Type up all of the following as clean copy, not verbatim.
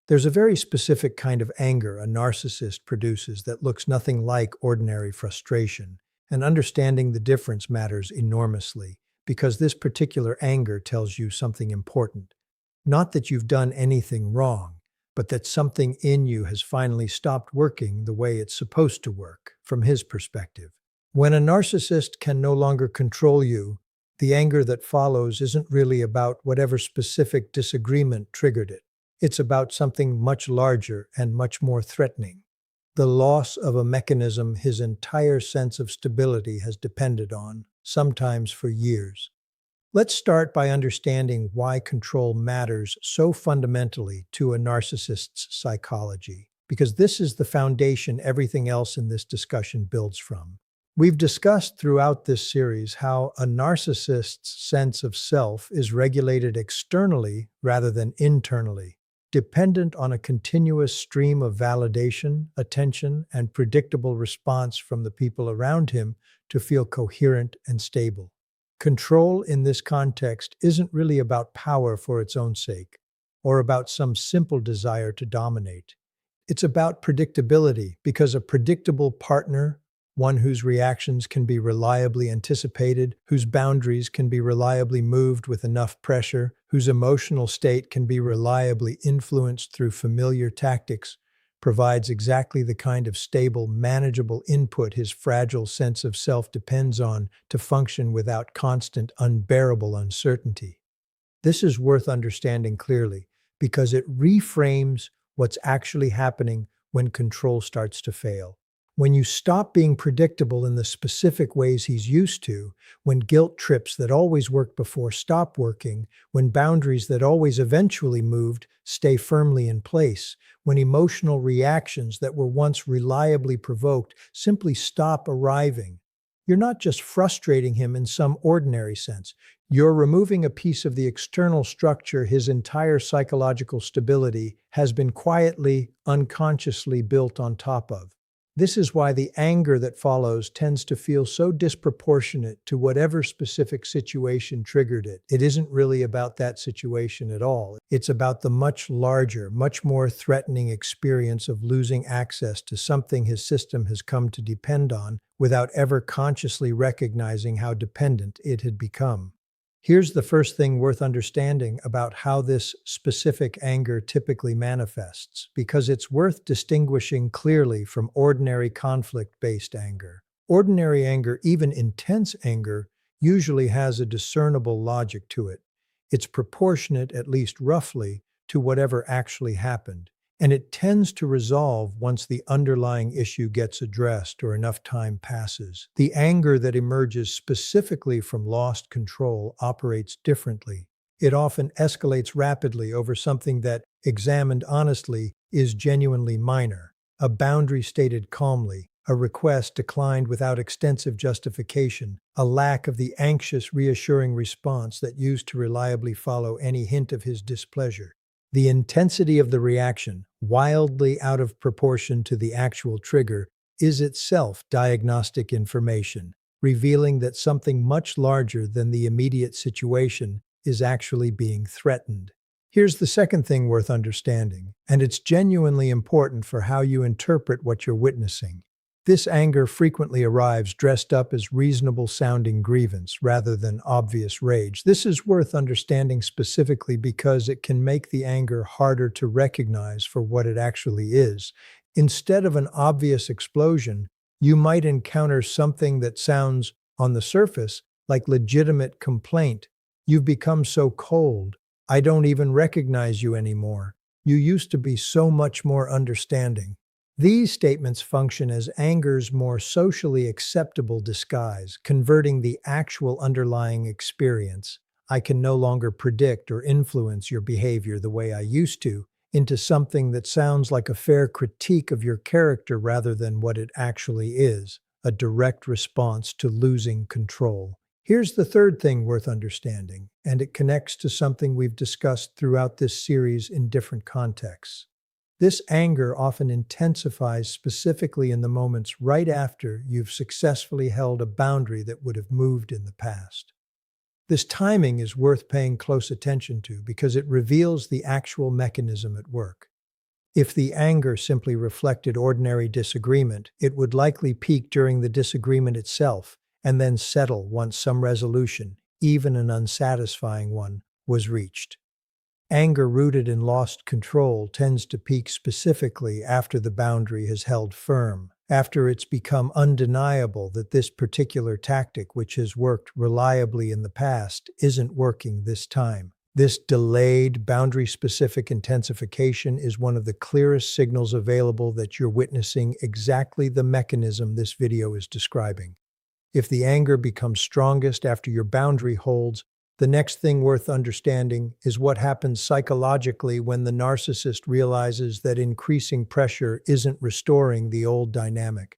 There's a very specific kind of anger a narcissist produces that looks nothing like ordinary frustration, and understanding the difference matters enormously because this particular anger tells you something important. Not that you've done anything wrong, but that something in you has finally stopped working the way it's supposed to work, from his perspective. When a narcissist can no longer control you, the anger that follows isn't really about whatever specific disagreement triggered it. It's about something much larger and much more threatening. The loss of a mechanism his entire sense of stability has depended on, sometimes for years. Let's start by understanding why control matters so fundamentally to a narcissist's psychology, because this is the foundation everything else in this discussion builds from. We've discussed throughout this series how a narcissist's sense of self is regulated externally rather than internally, dependent on a continuous stream of validation, attention, and predictable response from the people around him to feel coherent and stable. Control in this context isn't really about power for its own sake, or about some simple desire to dominate. It's about predictability, because a predictable partner, one whose reactions can be reliably anticipated, whose boundaries can be reliably moved with enough pressure, whose emotional state can be reliably influenced through familiar tactics, provides exactly the kind of stable, manageable input his fragile sense of self depends on to function without constant, unbearable uncertainty. This is worth understanding clearly because it reframes what's actually happening when control starts to fail. When you stop being predictable in the specific ways he's used to, when guilt trips that always worked before stop working, when boundaries that always eventually moved stay firmly in place, when emotional reactions that were once reliably provoked simply stop arriving, you're not just frustrating him in some ordinary sense. You're removing a piece of the external structure his entire psychological stability has been quietly, unconsciously built on top of. This is why the anger that follows tends to feel so disproportionate to whatever specific situation triggered it. It isn't really about that situation at all. It's about the much larger, much more threatening experience of losing access to something his system has come to depend on without ever consciously recognizing how dependent it had become. Here's the first thing worth understanding about how this specific anger typically manifests, because it's worth distinguishing clearly from ordinary conflict-based anger. Ordinary anger, even intense anger, usually has a discernible logic to it. It's proportionate, at least roughly, to whatever actually happened, and it tends to resolve once the underlying issue gets addressed or enough time passes. The anger that emerges specifically from lost control operates differently. It often escalates rapidly over something that, examined honestly, is genuinely minor. A boundary stated calmly, a request declined without extensive justification, a lack of the anxious, reassuring response that used to reliably follow any hint of his displeasure. The intensity of the reaction, wildly out of proportion to the actual trigger, is itself diagnostic information, revealing that something much larger than the immediate situation is actually being threatened. Here's the second thing worth understanding, and it's genuinely important for how you interpret what you're witnessing. This anger frequently arrives dressed up as reasonable-sounding grievance rather than obvious rage. This is worth understanding specifically because it can make the anger harder to recognize for what it actually is. Instead of an obvious explosion, you might encounter something that sounds, on the surface, like legitimate complaint. "You've become so cold. I don't even recognize you anymore. You used to be so much more understanding." These statements function as anger's more socially acceptable disguise, converting the actual underlying experience, "I can no longer predict or influence your behavior the way I used to," into something that sounds like a fair critique of your character rather than what it actually is, a direct response to losing control. Here's the third thing worth understanding, and it connects to something we've discussed throughout this series in different contexts. This anger often intensifies specifically in the moments right after you've successfully held a boundary that would have moved in the past. This timing is worth paying close attention to because it reveals the actual mechanism at work. If the anger simply reflected ordinary disagreement, it would likely peak during the disagreement itself and then settle once some resolution, even an unsatisfying one, was reached. Anger rooted in lost control tends to peak specifically after the boundary has held firm, after it's become undeniable that this particular tactic, which has worked reliably in the past, isn't working this time. This delayed, boundary-specific intensification is one of the clearest signals available that you're witnessing exactly the mechanism this video is describing. If the anger becomes strongest after your boundary holds, the next thing worth understanding is what happens psychologically when the narcissist realizes that increasing pressure isn't restoring the old dynamic.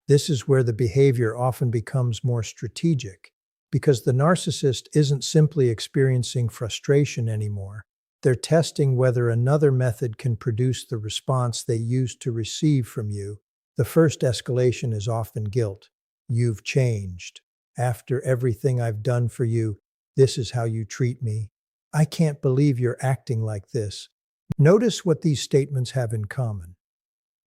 This is where the behavior often becomes more strategic, because the narcissist isn't simply experiencing frustration anymore. They're testing whether another method can produce the response they used to receive from you. The first escalation is often guilt. You've changed. After everything I've done for you, this is how you treat me. I can't believe you're acting like this. Notice what these statements have in common.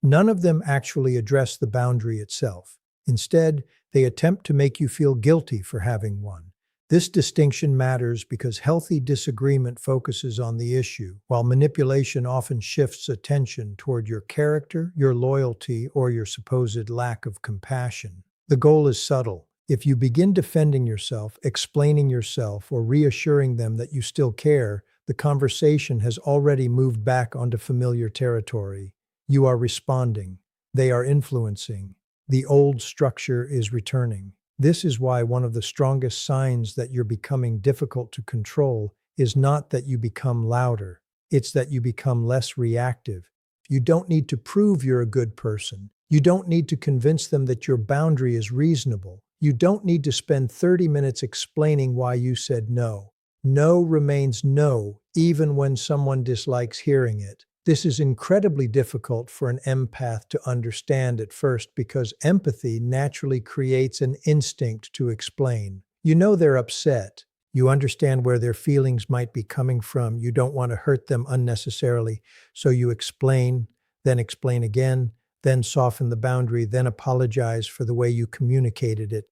None of them actually address the boundary itself. Instead, they attempt to make you feel guilty for having one. This distinction matters because healthy disagreement focuses on the issue, while manipulation often shifts attention toward your character, your loyalty, or your supposed lack of compassion. The goal is subtle. If you begin defending yourself, explaining yourself, or reassuring them that you still care, the conversation has already moved back onto familiar territory. You are responding. They are influencing. The old structure is returning. This is why one of the strongest signs that you're becoming difficult to control is not that you become louder. It's that you become less reactive. You don't need to prove you're a good person. You don't need to convince them that your boundary is reasonable. You don't need to spend 30 minutes explaining why you said no. No remains no, even when someone dislikes hearing it. This is incredibly difficult for an empath to understand at first because empathy naturally creates an instinct to explain. You know they're upset. You understand where their feelings might be coming from. You don't want to hurt them unnecessarily, so you explain again, then soften the boundary, then apologize for the way you communicated it.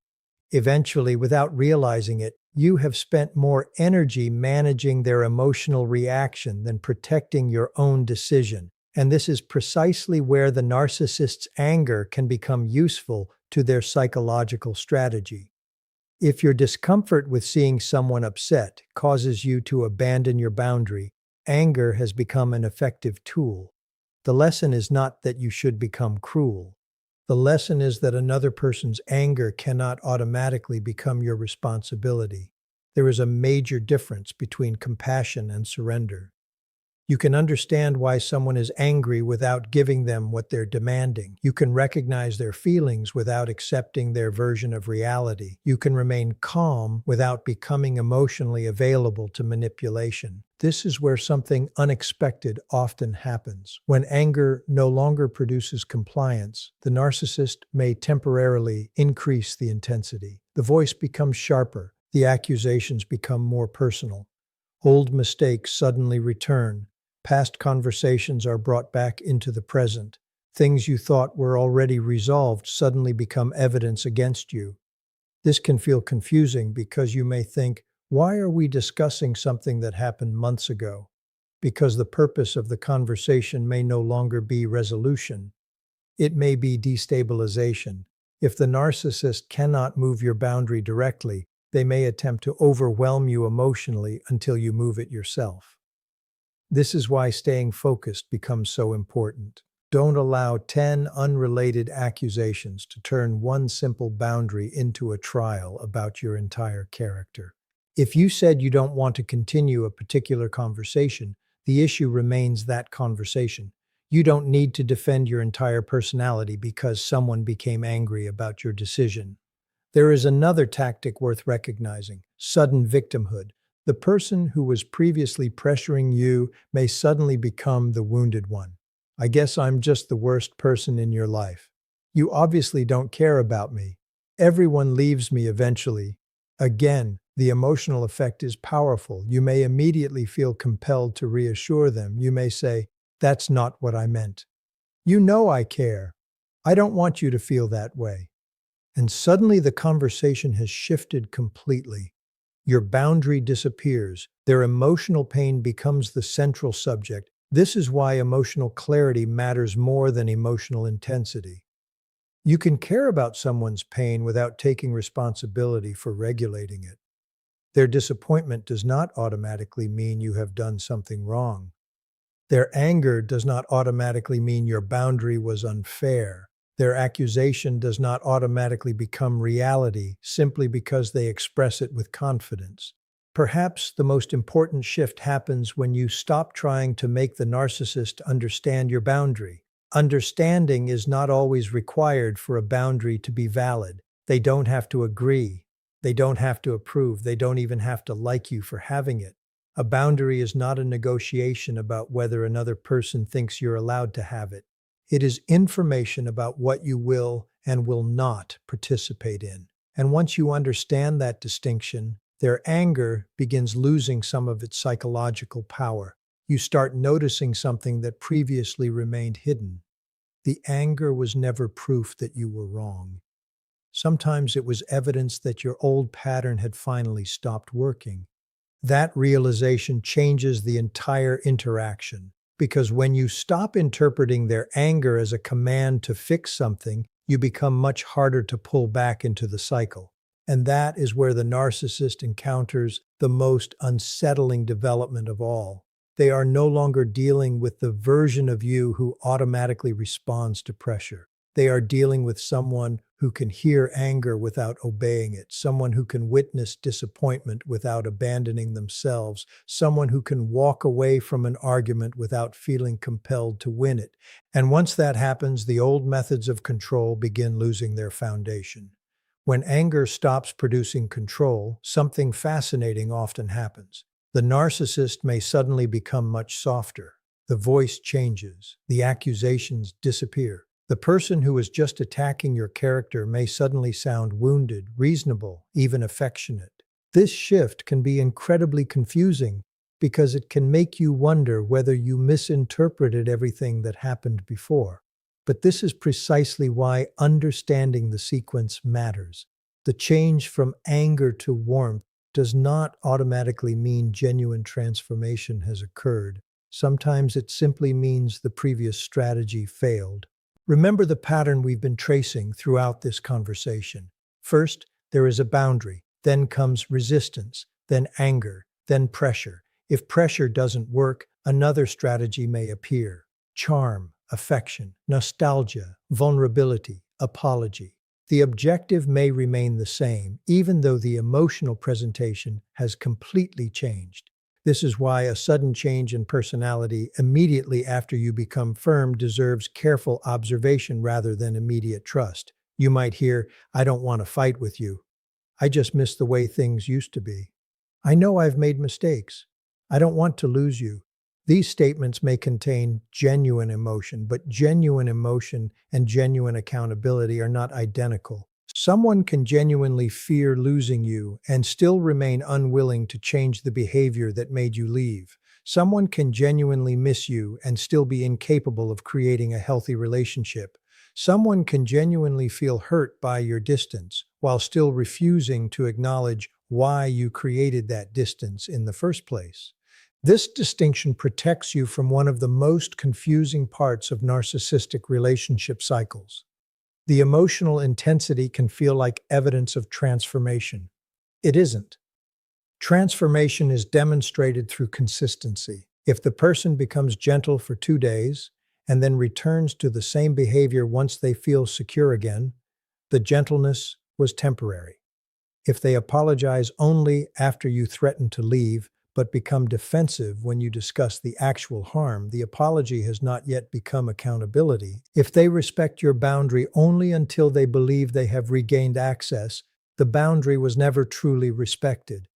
Eventually, without realizing it, you have spent more energy managing their emotional reaction than protecting your own decision. And this is precisely where the narcissist's anger can become useful to their psychological strategy. If your discomfort with seeing someone upset causes you to abandon your boundary, anger has become an effective tool. The lesson is not that you should become cruel. The lesson is that another person's anger cannot automatically become your responsibility. There is a major difference between compassion and surrender. You can understand why someone is angry without giving them what they're demanding. You can recognize their feelings without accepting their version of reality. You can remain calm without becoming emotionally available to manipulation. This is where something unexpected often happens. When anger no longer produces compliance, the narcissist may temporarily increase the intensity. The voice becomes sharper. The accusations become more personal. Old mistakes suddenly return. Past conversations are brought back into the present. Things you thought were already resolved suddenly become evidence against you. This can feel confusing because you may think, why are we discussing something that happened months ago? Because the purpose of the conversation may no longer be resolution. It may be destabilization. If the narcissist cannot move your boundary directly, they may attempt to overwhelm you emotionally until you move it yourself. This is why staying focused becomes so important. Don't allow 10 unrelated accusations to turn one simple boundary into a trial about your entire character. If you said you don't want to continue a particular conversation, the issue remains that conversation. You don't need to defend your entire personality because someone became angry about your decision. There is another tactic worth recognizing: sudden victimhood. The person who was previously pressuring you may suddenly become the wounded one. I guess I'm just the worst person in your life. You obviously don't care about me. Everyone leaves me eventually. Again, the emotional effect is powerful. You may immediately feel compelled to reassure them. You may say, That's not what I meant. You know I care. I don't want you to feel that way. And suddenly the conversation has shifted completely. Your boundary disappears. Their emotional pain becomes the central subject. This is why emotional clarity matters more than emotional intensity. You can care about someone's pain without taking responsibility for regulating it. Their disappointment does not automatically mean you have done something wrong. Their anger does not automatically mean your boundary was unfair. Their accusation does not automatically become reality simply because they express it with confidence. Perhaps the most important shift happens when you stop trying to make the narcissist understand your boundary. Understanding is not always required for a boundary to be valid. They don't have to agree. They don't have to approve. They don't even have to like you for having it. A boundary is not a negotiation about whether another person thinks you're allowed to have it. It is information about what you will and will not participate in. And once you understand that distinction, their anger begins losing some of its psychological power. You start noticing something that previously remained hidden. The anger was never proof that you were wrong. Sometimes it was evidence that your old pattern had finally stopped working. That realization changes the entire interaction, because when you stop interpreting their anger as a command to fix something, you become much harder to pull back into the cycle. And that is where the narcissist encounters the most unsettling development of all. They are no longer dealing with the version of you who automatically responds to pressure. They are dealing with someone who can hear anger without obeying it, someone who can witness disappointment without abandoning themselves, someone who can walk away from an argument without feeling compelled to win it. And once that happens, the old methods of control begin losing their foundation. When anger stops producing control, something fascinating often happens. The narcissist may suddenly become much softer. The voice changes. The accusations disappear. The person who was just attacking your character may suddenly sound wounded, reasonable, even affectionate. This shift can be incredibly confusing because it can make you wonder whether you misinterpreted everything that happened before. But this is precisely why understanding the sequence matters. The change from anger to warmth does not automatically mean genuine transformation has occurred. Sometimes it simply means the previous strategy failed. Remember the pattern we've been tracing throughout this conversation. First, there is a boundary, then comes resistance, then anger, then pressure. If pressure doesn't work, another strategy may appear. Charm, affection, nostalgia, vulnerability, apology. The objective may remain the same, even though the emotional presentation has completely changed. This is why a sudden change in personality immediately after you become firm deserves careful observation rather than immediate trust. You might hear, "I don't want to fight with you. I just miss the way things used to be. I know I've made mistakes. I don't want to lose you." These statements may contain genuine emotion, but genuine emotion and genuine accountability are not identical. Someone can genuinely fear losing you and still remain unwilling to change the behavior that made you leave. Someone can genuinely miss you and still be incapable of creating a healthy relationship. Someone can genuinely feel hurt by your distance while still refusing to acknowledge why you created that distance in the first place. This distinction protects you from one of the most confusing parts of narcissistic relationship cycles. The emotional intensity can feel like evidence of transformation. It isn't. Transformation is demonstrated through consistency. If the person becomes gentle for 2 days and then returns to the same behavior once they feel secure again, the gentleness was temporary. If they apologize only after you threaten to leave, but become defensive when you discuss the actual harm, the apology has not yet become accountability. If they respect your boundary only until they believe they have regained access, the boundary was never truly respected.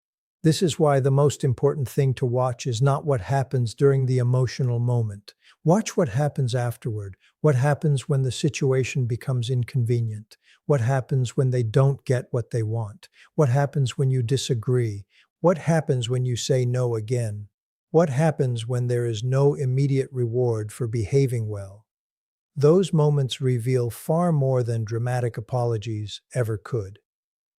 This is why the most important thing to watch is not what happens during the emotional moment. Watch what happens afterward. What happens when the situation becomes inconvenient? What happens when they don't get what they want? What happens when you disagree? What happens when you say no again? What happens when there is no immediate reward for behaving well? Those moments reveal far more than dramatic apologies ever could.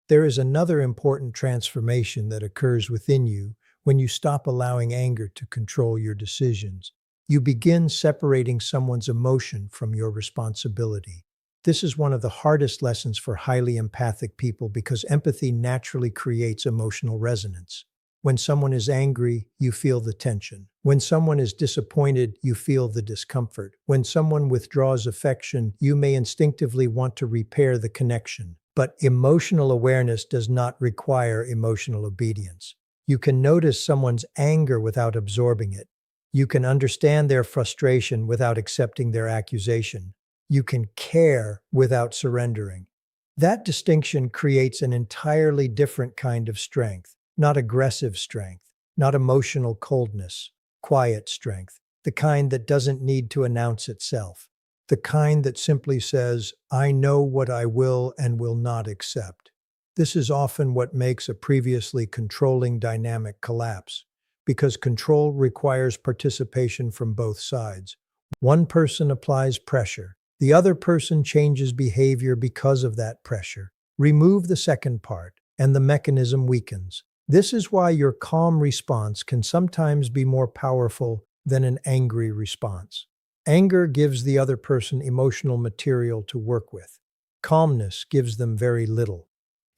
There is another important transformation that occurs within you when you stop allowing anger to control your decisions. You begin separating someone's emotion from your responsibility. This is one of the hardest lessons for highly empathic people because empathy naturally creates emotional resonance. When someone is angry, you feel the tension. When someone is disappointed, you feel the discomfort. When someone withdraws affection, you may instinctively want to repair the connection. But emotional awareness does not require emotional obedience. You can notice someone's anger without absorbing it. You can understand their frustration without accepting their accusation. You can care without surrendering. That distinction creates an entirely different kind of strength, not aggressive strength, not emotional coldness, quiet strength, the kind that doesn't need to announce itself. The kind that simply says, I know what I will and will not accept. This is often what makes a previously controlling dynamic collapse, because control requires participation from both sides. One person applies pressure, the other person changes behavior because of that pressure. Remove the second part, and the mechanism weakens. This is why your calm response can sometimes be more powerful than an angry response. Anger gives the other person emotional material to work with. Calmness gives them very little.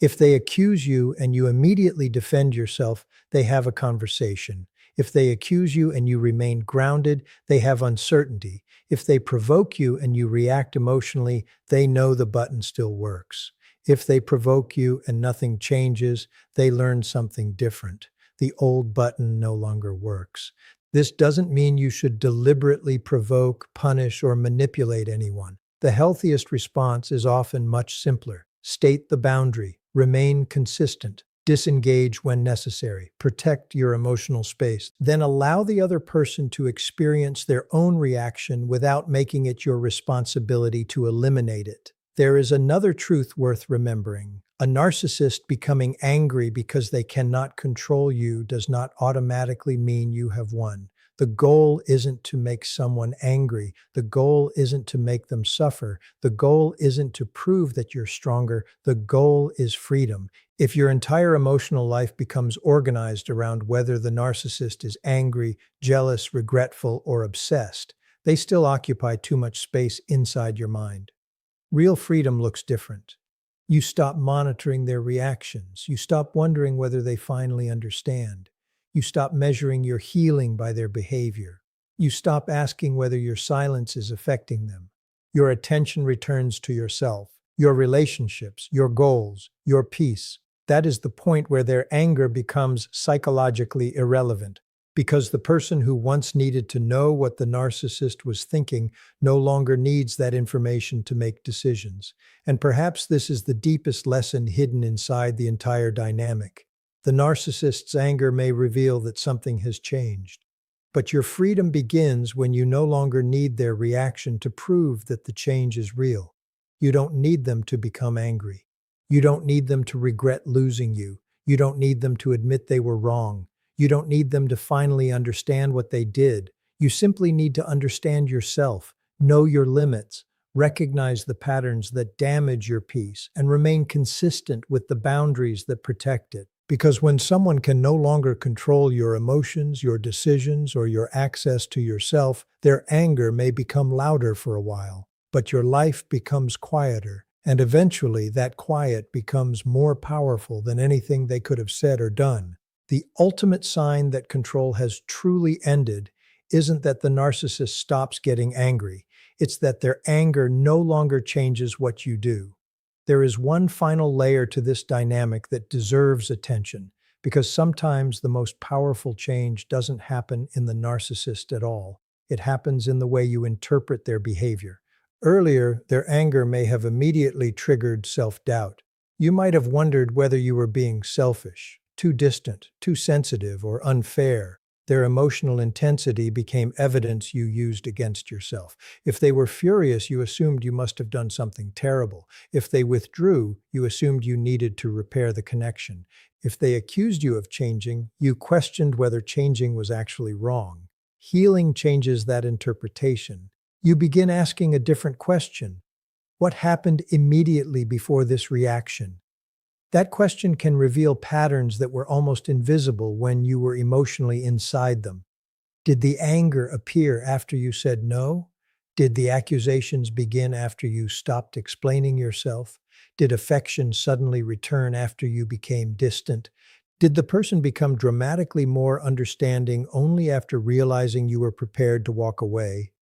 If they accuse you and you immediately defend yourself, they have a conversation. If they accuse you and you remain grounded, they have uncertainty. If they provoke you and you react emotionally, they know the button still works. If they provoke you and nothing changes, they learn something different. The old button no longer works. This doesn't mean you should deliberately provoke, punish, or manipulate anyone. The healthiest response is often much simpler. State the boundary, remain consistent, disengage when necessary, protect your emotional space, then allow the other person to experience their own reaction without making it your responsibility to eliminate it. There is another truth worth remembering. A narcissist becoming angry because they cannot control you does not automatically mean you have won. The goal isn't to make someone angry. The goal isn't to make them suffer. The goal isn't to prove that you're stronger. The goal is freedom. If your entire emotional life becomes organized around whether the narcissist is angry, jealous, regretful, or obsessed, they still occupy too much space inside your mind. Real freedom looks different. You stop monitoring their reactions. You stop wondering whether they finally understand. You stop measuring your healing by their behavior. You stop asking whether your silence is affecting them. Your attention returns to yourself, your relationships, your goals, your peace. That is the point where their anger becomes psychologically irrelevant, because the person who once needed to know what the narcissist was thinking no longer needs that information to make decisions. And perhaps this is the deepest lesson hidden inside the entire dynamic. The narcissist's anger may reveal that something has changed. But your freedom begins when you no longer need their reaction to prove that the change is real. You don't need them to become angry. You don't need them to regret losing you. You don't need them to admit they were wrong. You don't need them to finally understand what they did. You simply need to understand yourself, know your limits, recognize the patterns that damage your peace, and remain consistent with the boundaries that protect it. Because when someone can no longer control your emotions, your decisions, or your access to yourself, their anger may become louder for a while, but your life becomes quieter, and eventually that quiet becomes more powerful than anything they could have said or done. The ultimate sign that control has truly ended isn't that the narcissist stops getting angry. It's that their anger no longer changes what you do. There is one final layer to this dynamic that deserves attention, because sometimes the most powerful change doesn't happen in the narcissist at all. It happens in the way you interpret their behavior. Earlier, their anger may have immediately triggered self-doubt. You might have wondered whether you were being selfish, too distant, too sensitive, or unfair. Their emotional intensity became evidence you used against yourself. If they were furious, you assumed you must have done something terrible. If they withdrew, you assumed you needed to repair the connection. If they accused you of changing, you questioned whether changing was actually wrong. Healing changes that interpretation. You begin asking a different question. What happened immediately before this reaction? That question can reveal patterns that were almost invisible when you were emotionally inside them. Did the anger appear after you said no? Did the accusations begin after you stopped explaining yourself? Did affection suddenly return after you became distant? Did the person become dramatically more understanding only after realizing you were prepared to walk away?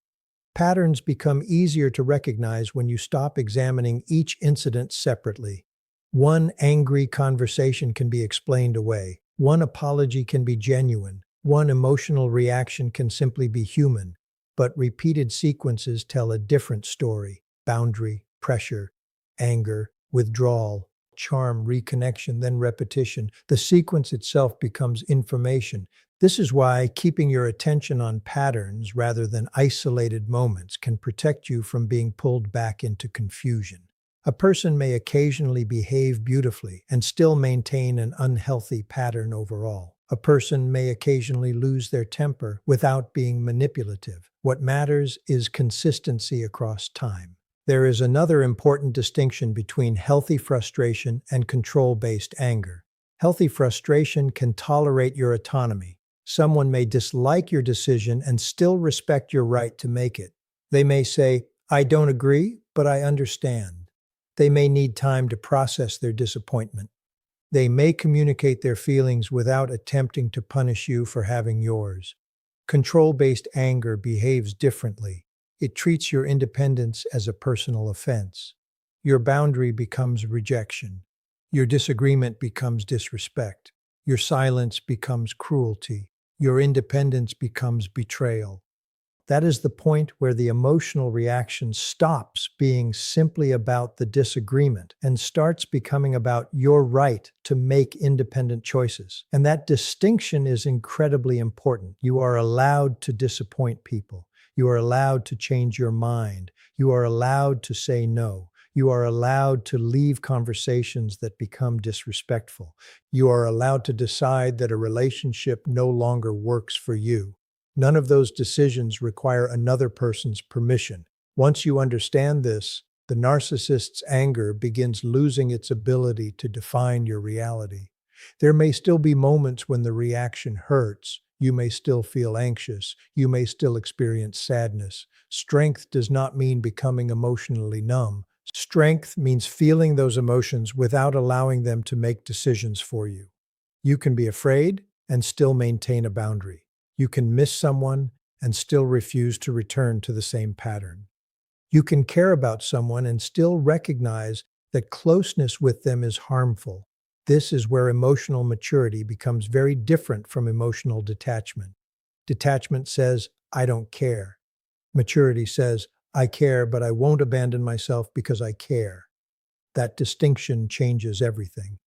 Patterns become easier to recognize when you stop examining each incident separately. One angry conversation can be explained away. One apology can be genuine. One emotional reaction can simply be human. But repeated sequences tell a different story. Boundary, pressure, anger, withdrawal, charm, reconnection, then repetition. The sequence itself becomes information. This is why keeping your attention on patterns rather than isolated moments can protect you from being pulled back into confusion. A person may occasionally behave beautifully and still maintain an unhealthy pattern overall. A person may occasionally lose their temper without being manipulative. What matters is consistency across time. There is another important distinction between healthy frustration and control-based anger. Healthy frustration can tolerate your autonomy. Someone may dislike your decision and still respect your right to make it. They may say, "I don't agree, but I understand." They may need time to process their disappointment. They may communicate their feelings without attempting to punish you for having yours. Control-based anger behaves differently. It treats your independence as a personal offense. Your boundary becomes rejection. Your disagreement becomes disrespect. Your silence becomes cruelty. Your independence becomes betrayal. That is the point where the emotional reaction stops being simply about the disagreement and starts becoming about your right to make independent choices. And that distinction is incredibly important. You are allowed to disappoint people. You are allowed to change your mind. You are allowed to say no. You are allowed to leave conversations that become disrespectful. You are allowed to decide that a relationship no longer works for you. None of those decisions require another person's permission. Once you understand this, the narcissist's anger begins losing its ability to define your reality. There may still be moments when the reaction hurts. You may still feel anxious. You may still experience sadness. Strength does not mean becoming emotionally numb. Strength means feeling those emotions without allowing them to make decisions for you. You can be afraid and still maintain a boundary. You can miss someone and still refuse to return to the same pattern. You can care about someone and still recognize that closeness with them is harmful. This is where emotional maturity becomes very different from emotional detachment. Detachment says, "I don't care." Maturity says, "I care, but I won't abandon myself because I care." That distinction changes everything.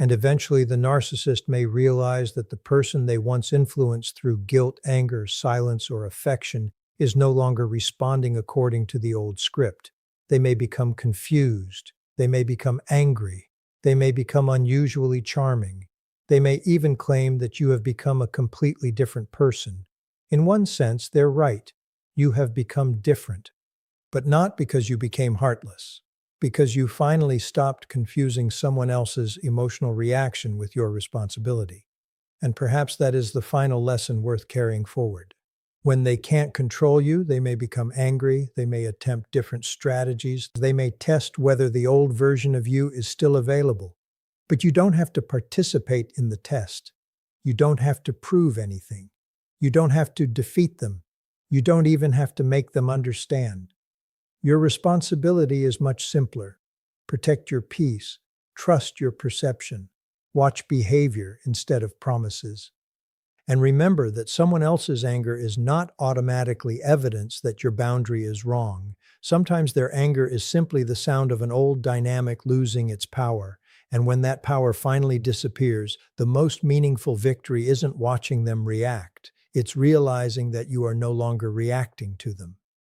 And eventually the narcissist may realize that the person they once influenced through guilt, anger, silence, or affection is no longer responding according to the old script. They may become confused. They may become angry. They may become unusually charming. They may even claim that you have become a completely different person. In one sense, they're right. You have become different. But not because you became heartless. Because you finally stopped confusing someone else's emotional reaction with your responsibility. And perhaps that is the final lesson worth carrying forward. When they can't control you, they may become angry, they may attempt different strategies, they may test whether the old version of you is still available. But you don't have to participate in the test. You don't have to prove anything. You don't have to defeat them. You don't even have to make them understand. Your responsibility is much simpler. Protect your peace. Trust your perception. Watch behavior instead of promises. And remember that someone else's anger is not automatically evidence that your boundary is wrong. Sometimes their anger is simply the sound of an old dynamic losing its power. And when that power finally disappears, the most meaningful victory isn't watching them react. It's realizing that you are no longer reacting to them.